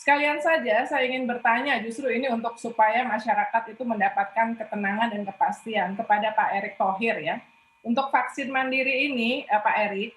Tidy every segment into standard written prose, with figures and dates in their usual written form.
Sekalian saja saya ingin bertanya justru ini untuk supaya masyarakat itu mendapatkan ketenangan dan kepastian kepada Pak Erick Thohir ya. Untuk vaksin mandiri ini, Pak Erick,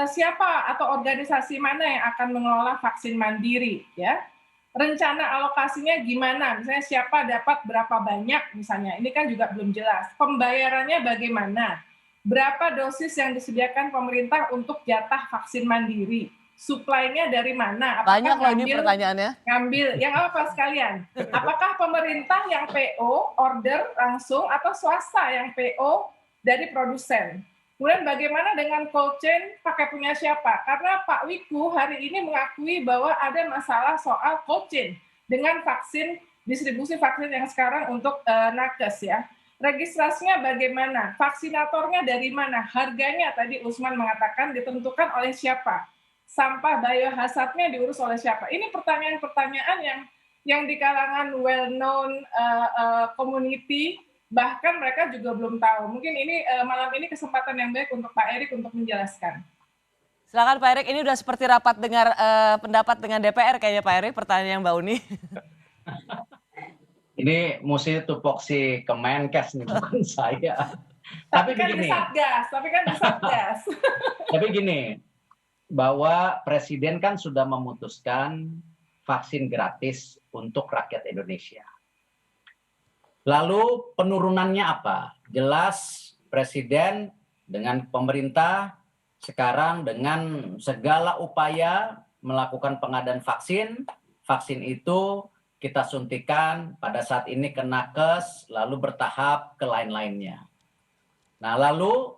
siapa atau organisasi mana yang akan mengelola vaksin mandiri ya? Rencana alokasinya gimana? Misalnya siapa dapat berapa banyak misalnya, ini kan juga belum jelas. Pembayarannya bagaimana? Berapa dosis yang disediakan pemerintah untuk jatah vaksin mandiri? Suplainya dari mana? Banyak Apakah loh ini ngambil pertanyaannya. ngambil yang apa sekalian? Apakah pemerintah yang PO order langsung atau swasta yang PO dari produsen? Kemudian bagaimana dengan cold chain pakai punya siapa? Karena Pak Wiku hari ini mengakui bahwa ada masalah soal cold chain dengan vaksin, distribusi vaksin yang sekarang untuk nakes ya. Registrasinya bagaimana? Vaksinatornya dari mana? Harganya tadi Usman mengatakan ditentukan oleh siapa? Sampah biohazardnya diurus oleh siapa? Ini pertanyaan-pertanyaan yang di kalangan well known community bahkan mereka juga belum tahu. Mungkin ini malam ini kesempatan yang baik untuk Pak Erick untuk menjelaskan. Silakan Pak Erick, ini udah seperti rapat dengar pendapat dengan DPR kayaknya Pak Erick, pertanyaan yang Mbak Uni. Ini mesti tupoksi Kemenkes nih, bukan saya. Tapi kan begini, di Satgas. Tapi gini, bahwa Presiden kan sudah memutuskan vaksin gratis untuk rakyat Indonesia. Lalu penurunannya apa? Jelas Presiden dengan pemerintah sekarang dengan segala upaya melakukan pengadaan vaksin. Vaksin itu kita suntikan pada saat ini ke nakes, lalu bertahap ke lain-lainnya. Nah, lalu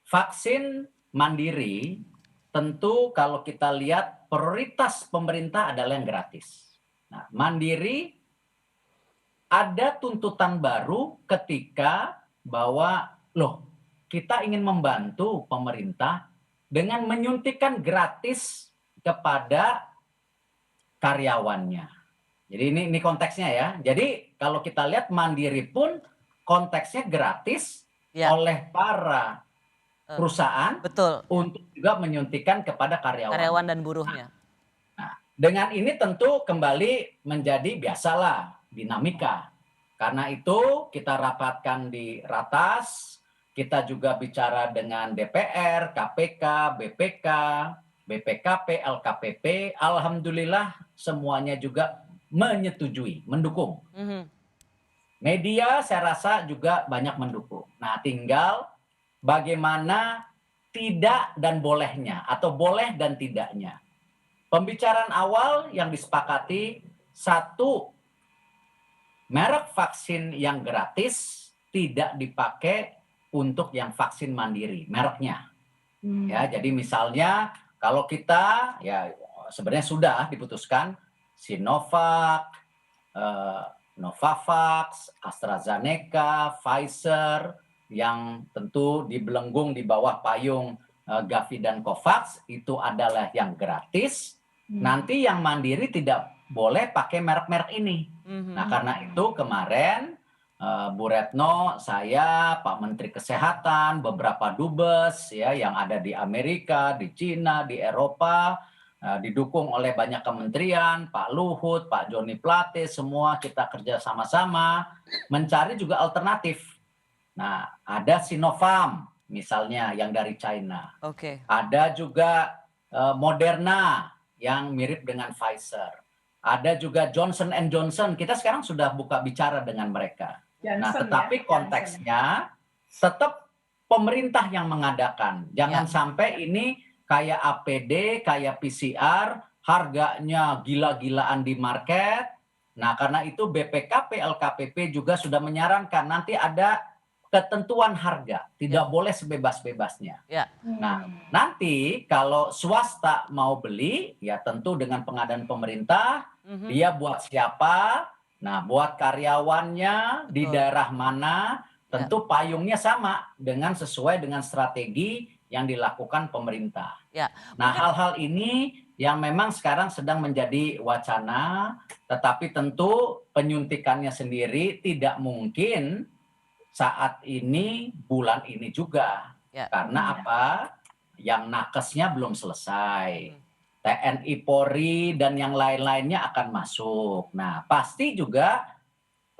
vaksin mandiri tentu kalau kita lihat prioritas pemerintah adalah yang gratis. Nah, mandiri ada tuntutan baru ketika bahwa kita ingin membantu pemerintah dengan menyuntikkan gratis kepada karyawannya. Jadi ini konteksnya ya. Jadi kalau kita lihat mandiri pun konteksnya gratis oleh para perusahaan untuk juga menyuntikkan kepada karyawan dan buruhnya. Nah, dengan ini tentu kembali menjadi biasalah dinamika. Karena itu kita rapatkan di Ratas, kita juga bicara dengan DPR, KPK, BPK, BPKP, LKPP. Alhamdulillah semuanya juga menyetujui, mendukung. Media saya rasa juga banyak mendukung. Nah, tinggal bagaimana tidak dan bolehnya atau boleh dan tidaknya. Pembicaraan awal yang disepakati, satu, merek vaksin yang gratis tidak dipakai untuk yang vaksin mandiri, mereknya. Ya, jadi misalnya kalau kita ya sebenarnya sudah diputuskan Sinovac, Novavax, AstraZeneca, Pfizer yang tentu dibelenggung di bawah payung Gavi dan Covax itu adalah yang gratis. Nanti yang mandiri tidak boleh pakai merek-merek ini. Nah, karena itu kemarin Bu Retno, saya, Pak Menteri Kesehatan, beberapa dubes ya yang ada di Amerika, di Cina, di Eropa, didukung oleh banyak kementerian, Pak Luhut, Pak Joni Plate, semua kita kerja sama-sama mencari juga alternatif. Nah, ada Sinovac misalnya yang dari China. Ada juga Moderna yang mirip dengan Pfizer. Ada juga Johnson & Johnson. Kita sekarang sudah buka bicara dengan mereka. Nah, tetapi konteksnya tetap pemerintah yang mengadakan. Jangan sampai ini kayak APD, kayak PCR, harganya gila-gilaan di market. Nah, karena itu BPKP, LKPP juga sudah menyarankan nanti ada ketentuan harga, tidak boleh sebebas-bebasnya. Nah, nanti kalau swasta mau beli, ya tentu dengan pengadaan pemerintah, dia buat siapa, nah buat karyawannya di daerah mana, tentu payungnya sama dengan sesuai dengan strategi yang dilakukan pemerintah. Nah, hal-hal ini yang memang sekarang sedang menjadi wacana, tetapi tentu penyuntikannya sendiri tidak mungkin saat ini, bulan ini juga. Karena apa? Yang nakesnya belum selesai. TNI, Polri, dan yang lain-lainnya akan masuk. Nah, pasti juga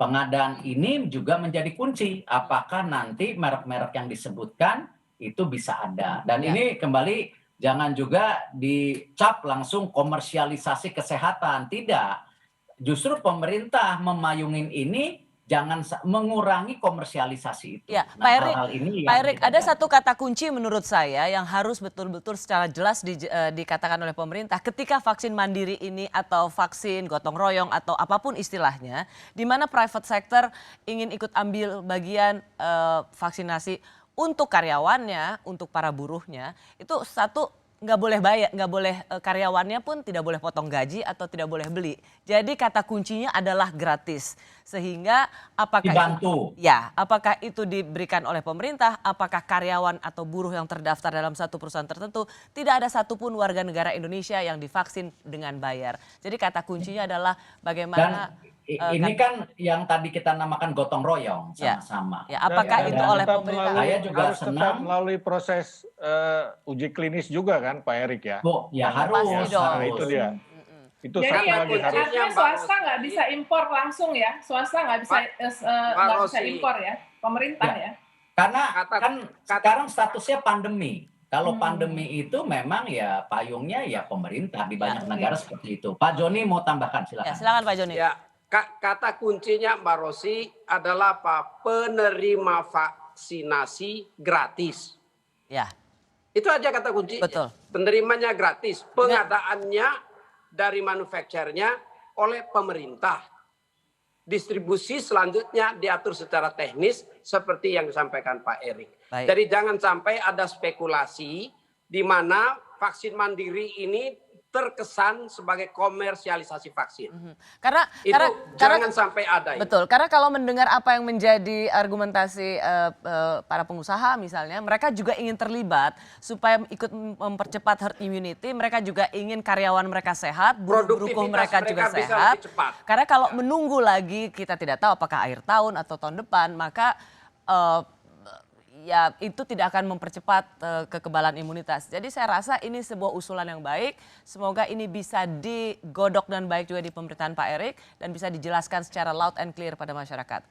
pengadaan ini juga menjadi kunci. Apakah nanti merek-merek yang disebutkan itu bisa ada. Dan Ya. ini kembali jangan juga dicap langsung komersialisasi kesehatan. Tidak. Justru pemerintah memayungin ini jangan mengurangi komersialisasi itu. Ya, Nah, Pak Erik, hal-hal ini Pak yang Erik, kita ada jaga. satu kata kunci menurut saya yang harus betul-betul secara jelas dikatakan oleh pemerintah ketika vaksin mandiri ini atau vaksin gotong royong atau apapun istilahnya, di mana private sector ingin ikut ambil bagian vaksinasi untuk karyawannya, untuk para buruhnya, itu satu nggak boleh bayar, nggak boleh karyawannya pun tidak boleh potong gaji atau tidak boleh beli. Jadi kata kuncinya adalah gratis. Sehingga apakah Dibantu. apakah itu diberikan oleh pemerintah, apakah karyawan atau buruh yang terdaftar dalam satu perusahaan tertentu, tidak ada satupun warga negara Indonesia yang divaksin dengan bayar. Jadi kata kuncinya adalah bagaimana Ini kan yang tadi kita namakan gotong royong sama-sama. Ya, apakah Dan itu oleh tetap pemerintah? Saya juga harus tetap senang. melalui proses uji klinis juga kan Pak Erik ya. Bu, ya harus. Pasti dong. Nah, itu dia. Itu Jadi satu yang lagi harus. artinya swasta nggak bisa impor langsung ya, swasta nggak bisa impor ya, pemerintah ya. Karena kan sekarang statusnya pandemi. Kalau pandemi itu memang ya payungnya ya pemerintah di banyak negara seperti itu. Pak Joni mau tambahkan silakan. Ya, silakan Pak Joni. Ya, kata kuncinya Mbak Rosi adalah apa? Penerima vaksinasi gratis. Ya, Itu aja kata kuncinya. betul. Penerimanya gratis, pengadaannya dari manufakturnya oleh pemerintah. Distribusi selanjutnya diatur secara teknis seperti yang disampaikan Pak Erik. Baik. Jadi jangan sampai ada spekulasi di mana vaksin mandiri ini terkesan sebagai komersialisasi vaksin. Karena Jangan sampai ada itu. betul, karena kalau mendengar apa yang menjadi argumentasi para pengusaha misalnya, mereka juga ingin terlibat supaya ikut mempercepat herd immunity, mereka juga ingin karyawan mereka sehat, buruh mereka juga bisa sehat. lebih cepat. Karena kalau menunggu lagi kita tidak tahu apakah akhir tahun atau tahun depan, maka ya itu tidak akan mempercepat kekebalan imunitas. Jadi saya rasa ini sebuah usulan yang baik. Semoga ini bisa digodok dan baik juga di pemerintahan Pak Erik dan bisa dijelaskan secara loud and clear pada masyarakat.